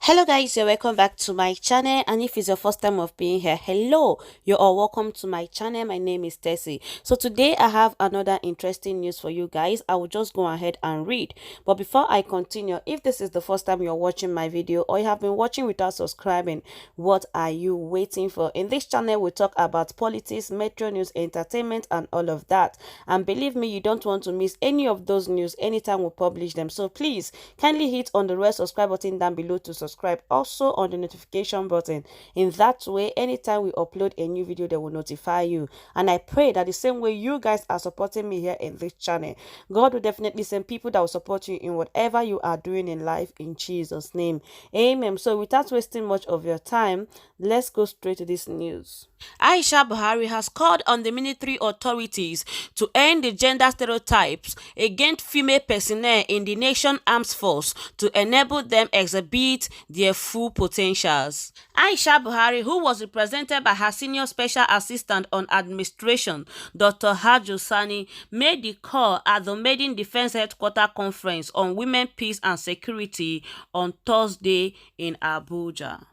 Hello guys, you're welcome back to my channel, and if it's your first time of being here, hello, you're all welcome to my channel. My name is Tessie. So today I have another interesting news for you guys. I will just go ahead and read, but before I continue, if this is the first time you're watching my video or you have been watching without subscribing, what are you waiting for? In this channel we talk about politics, metro news, entertainment and all of that, and believe me, you don't want to miss any of those news anytime we publish them. So please kindly hit on the red subscribe button down below to subscribe, also on the notification button. In that way, anytime we upload a new video, they will notify you. And I pray that the same way you guys are supporting me here in this channel, God will definitely send people that will support you in whatever you are doing in life, in Jesus' name. Amen. So without wasting much of your time, let's go straight to this news. Aisha Buhari has called on the military authorities to end the gender stereotypes against female personnel in the nation armed force to enable them exhibit their full potentials. Aisha Buhari, who was represented by her senior special assistant on administration, Dr. Hajo Sani, made the call at the Maiden Defense Headquarters Conference on Women, Peace and Security on Thursday in Abuja.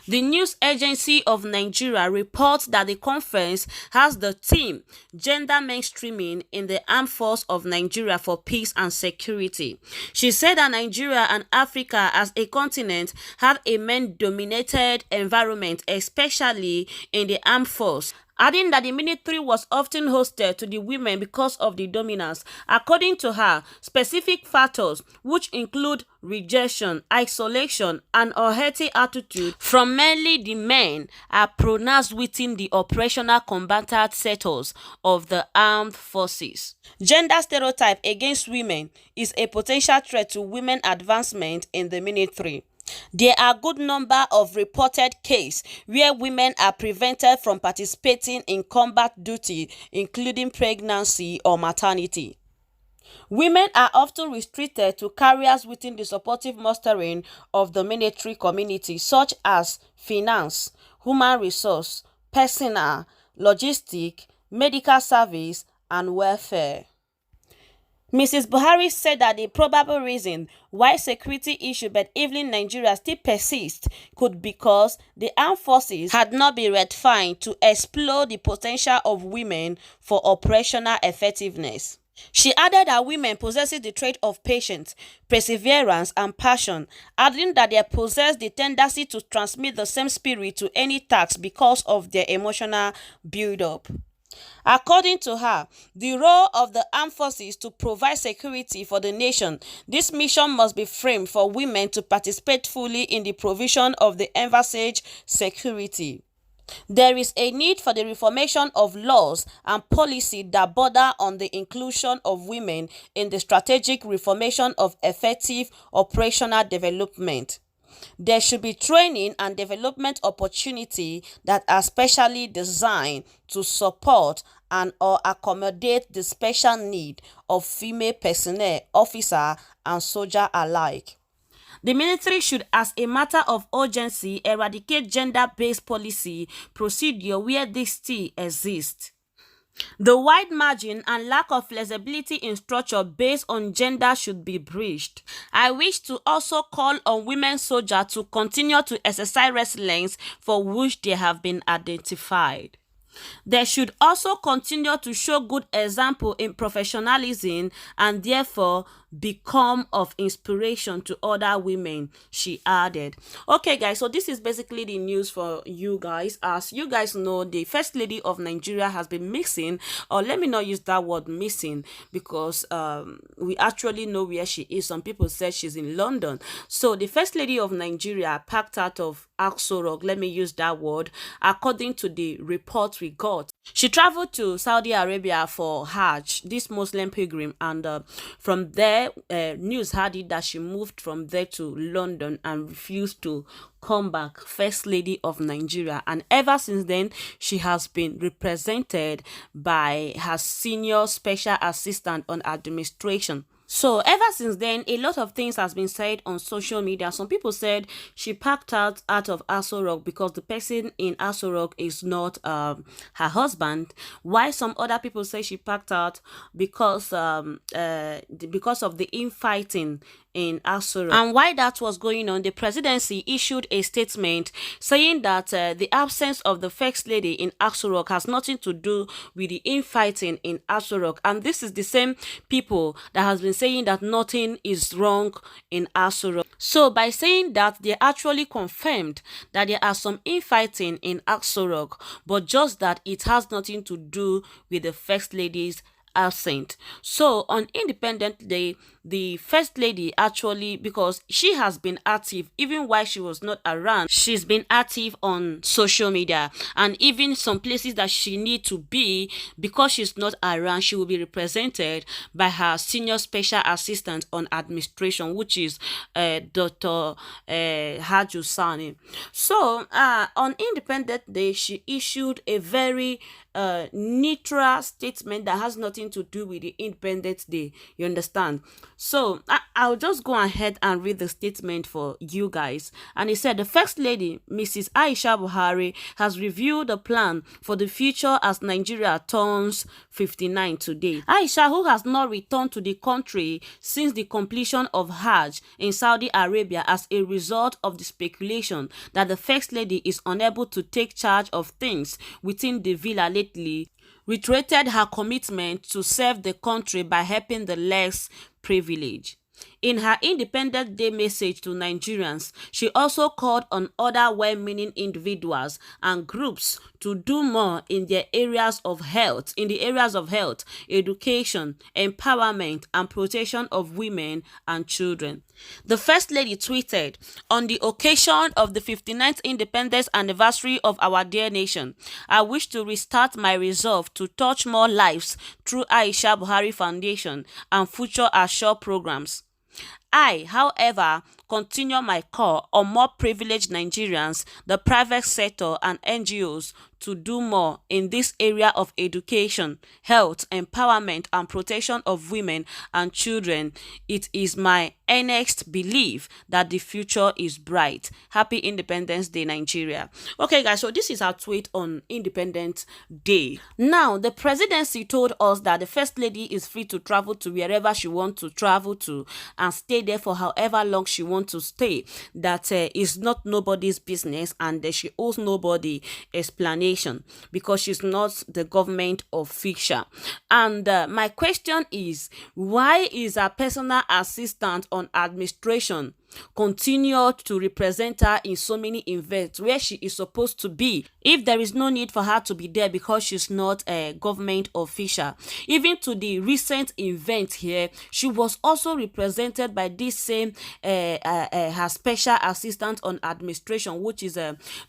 The news agency of Nigeria reports that the conference has the theme Gender Mainstreaming in the Armed Force of Nigeria for Peace and Security. She said that Nigeria and Africa as a continent have a men-dominated environment, especially in the armed force, adding that the military was often hostile to the women because of the dominance. According to her, specific factors, which include rejection, isolation, and unhealthy attitude from mainly the men, are pronounced within the operational combatant sectors of the armed forces. Gender stereotype against women is a potential threat to women advancement in the military. There are a good number of reported cases where women are prevented from participating in combat duty, including pregnancy or maternity. Women are often restricted to careers within the supportive mustering of the military community, such as finance, human resource, personnel, logistics, medical service, and welfare. Mrs. Buhari said that the probable reason why security issues benevolent Nigeria still persist could be because the armed forces had not been refined to explore the potential of women for operational effectiveness. She added that women possess the trait of patience, perseverance, and passion, adding that they possess the tendency to transmit the same spirit to any task because of their emotional build-up. According to her, the role of the armed forces to provide security for the nation. This mission must be framed for women to participate fully in the provision of the envisaged security. There is a need for the reformation of laws and policy that border on the inclusion of women in the strategic reformation of effective operational development. There should be training and development opportunity that are specially designed to support and or accommodate the special need of female personnel, officer and soldier alike. The military should, as a matter of urgency, eradicate gender-based policy procedure where this still exists. The wide margin and lack of flexibility in structure based on gender should be bridged. I wish to also call on women soldiers to continue to exercise resilience for which they have been identified. They should also continue to show good example in professionalism and therefore become of inspiration to other women, she added. Okay guys, so this is basically the news for you guys. As you guys know, the First Lady of Nigeria has been missing, or let me not use that word missing, because we actually know where she is. Some people said she's in London. So the First Lady of Nigeria packed out of aso-rock, let me use that word, according to the report we got. She traveled to Saudi Arabia for Hajj, this Muslim pilgrim, and from there, news had it that she moved from there to London and refused to come back, First Lady of Nigeria. And ever since then, she has been represented by her senior special assistant on administration. So ever since then, a lot of things has been said on social media. Some people said she packed out of aso-rock because the person in aso-rock is not her husband. Why some other people say she packed out because of the infighting in aso-rock. And while that was going on, the presidency issued a statement saying that the absence of the first lady in aso-rock has nothing to do with the infighting in aso-rock. And this is the same people that has been saying that nothing is wrong in aso-rock. So by saying that, they actually confirmed that there are some infighting in aso-rock, but just that it has nothing to do with the first lady's absent. So on Independent Day, the first lady actually, because she has been active even while she was not around, she's been active on social media, and even some places that she need to be, because she's not around, she will be represented by her senior special assistant on administration, which is Dr. Haju Sani. So on Independent Day, she issued a very neutral statement that has nothing to do with the Independence Day. You understand? So I'll just go ahead and read the statement for you guys. And it said, the First Lady, Mrs. Aisha Buhari, has reviewed the plan for the future as Nigeria turns 59 today. Aisha, who has not returned to the country since the completion of Hajj in Saudi Arabia as a result of the speculation that the First Lady is unable to take charge of things within the villa lately, reiterated her commitment to serve the country by helping the less privileged. In her Independence Day message to Nigerians, she also called on other well-meaning individuals and groups to do more in the areas of health, education, empowerment, and protection of women and children. The First Lady tweeted, on the occasion of the 59th independence anniversary of our dear nation, I wish to restart my resolve to touch more lives through Aisha Buhari Foundation and Future Assure programs. I, however, continue my call on more privileged Nigerians, the private sector, and NGOs to do more in this area of education, health, empowerment, and protection of women and children. It is my earnest belief that the future is bright. Happy Independence Day, Nigeria. Okay, guys, so this is our tweet on Independence Day. Now, the presidency told us that the First Lady is free to travel to wherever she wants to travel to and stay there for however long she wants to stay. That is not nobody's business, and she owes nobody explanation because she's not the government official. And my question is, why is her personal assistant on administration continued to represent her in so many events where she is supposed to be, if there is no need for her to be there because she's not a government official? Even to the recent event here, she was also represented by this same her special assistant on administration, which is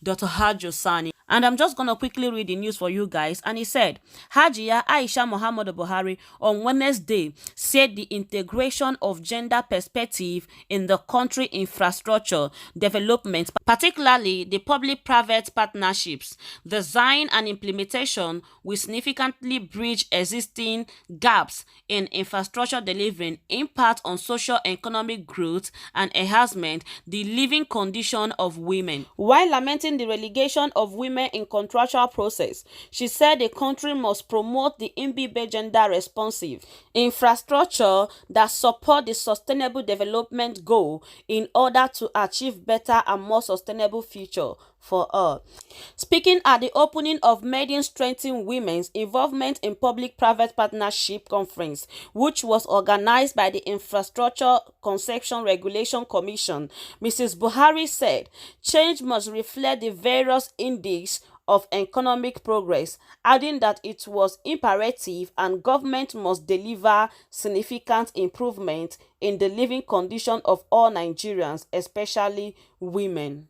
Dr. Haju Sani. And I'm just going to quickly read the news for you guys. And he said, Hajiya Aisha Muhammadu Buhari on Wednesday said the integration of gender perspective in the country infrastructure development, particularly the public-private partnerships, design and implementation, will significantly bridge existing gaps in infrastructure, delivering impact on socio-economic growth and enhancement the living condition of women. While lamenting the relegation of women in contractual process, she said the country must promote the imbibed gender responsive infrastructure that support the sustainable development goal in order to achieve better and more sustainable future for all. Speaking at the opening of Maiden Strengthening Women's Involvement in Public-Private Partnership Conference, which was organized by the Infrastructure Conception Regulation Commission, Mrs. Buhari said, change must reflect the various indices of economic progress, adding that it was imperative and government must deliver significant improvement in the living condition of all Nigerians, especially women.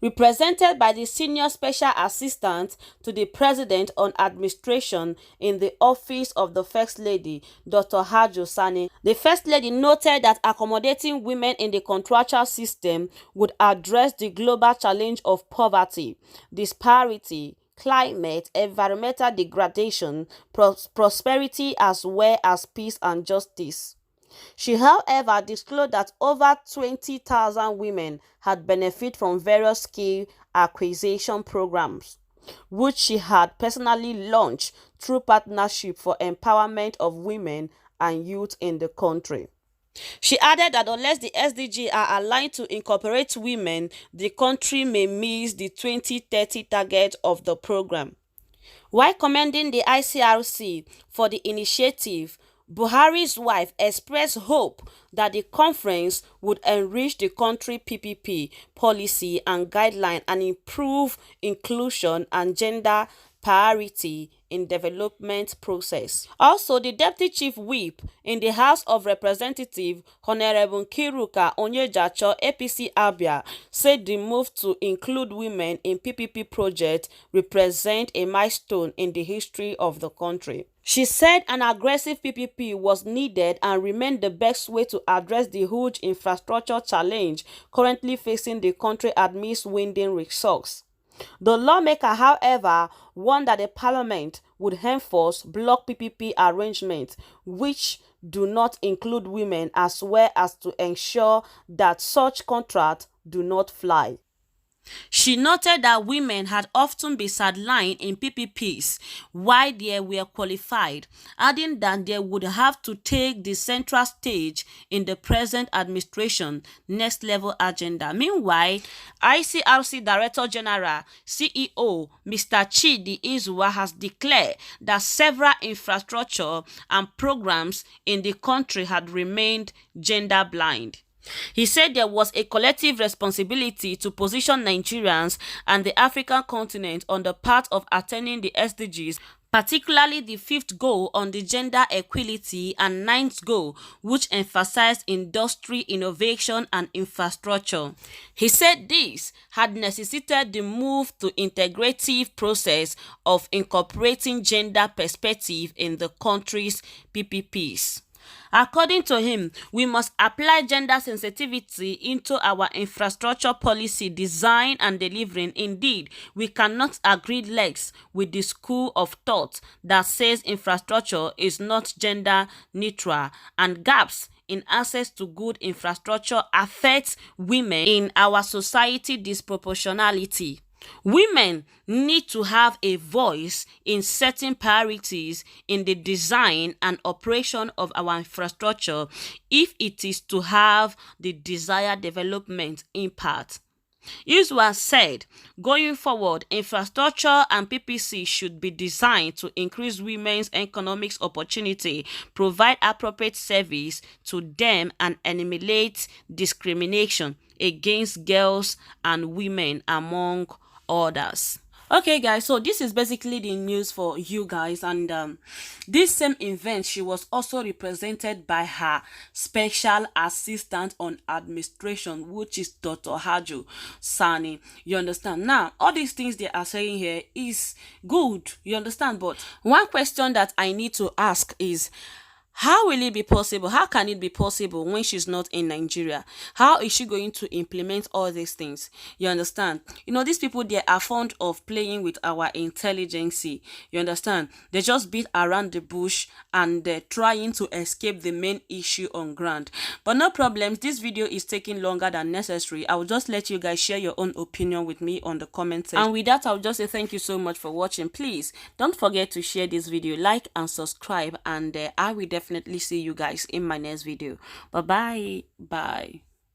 Represented by the Senior Special Assistant to the President on Administration in the Office of the First Lady, Dr. Haju Sani, the First Lady noted that accommodating women in the contractual system would address the global challenge of poverty, disparity, climate, environmental degradation, prosperity, as well as peace and justice. She, however, disclosed that over 20,000 women had benefited from various skill acquisition programs, which she had personally launched through Partnership for Empowerment of Women and Youth in the country. She added that unless the SDG are aligned to incorporate women, the country may miss the 2030 target of the program. While commending the ICRC for the initiative, Buhari's wife expressed hope that the conference would enrich the country PPP policy and guideline and improve inclusion and gender parity in development process. Also, the Deputy Chief Whip in the House of Representatives, Honorable Kiruka Onyejacho, APC Abia, said the move to include women in PPP projects represent a milestone in the history of the country. She said an aggressive PPP was needed and remained the best way to address the huge infrastructure challenge currently facing the country amidst waning resources. The lawmaker, however, warned that the parliament would henceforth block PPP arrangements which do not include women, as well as to ensure that such contracts do not fly. She noted that women had often been sidelined in PPPs while they were qualified, adding that they would have to take the central stage in the present administration next level agenda. Meanwhile, ICRC Director General CEO Mr. Chidi Izuwa has declared that several infrastructure and programs in the country had remained gender blind. He said there was a collective responsibility to position Nigerians and the African continent on the path of attaining the SDGs, particularly the fifth goal on the gender equality and ninth goal, which emphasized industry, innovation and infrastructure. He said this had necessitated the move to integrative process of incorporating gender perspective in the country's PPPs. According to him, we must apply gender sensitivity into our infrastructure policy design and delivering. Indeed, we cannot agree less with the school of thought that says infrastructure is not gender neutral and gaps in access to good infrastructure affects women in our society disproportionately. Women need to have a voice in setting priorities in the design and operation of our infrastructure if it is to have the desired development impact. Iswa said, going forward, infrastructure and PPC should be designed to increase women's economic opportunity, provide appropriate service to them, and eliminate discrimination against girls and women, among others. Okay guys, so this is basically the news for you guys, and this same event, she was also represented by her special assistant on administration, which is Dr. Hajo Sani. You understand? Now, all these things they are saying here is good, you understand, but one question that I need to ask is, how will it be possible? How can it be possible when she's not in Nigeria? How is she going to implement all these things? You understand? You know, these people, they are fond of playing with our intelligence. You understand? They just beat around the bush and they're trying to escape the main issue on ground. But no problems. This video is taking longer than necessary. I will just let you guys share your own opinion with me on the comment section. And with that, I'll just say thank you so much for watching. Please don't forget to share this video, like and subscribe, and I will definitely see you guys in my next video. Bye bye.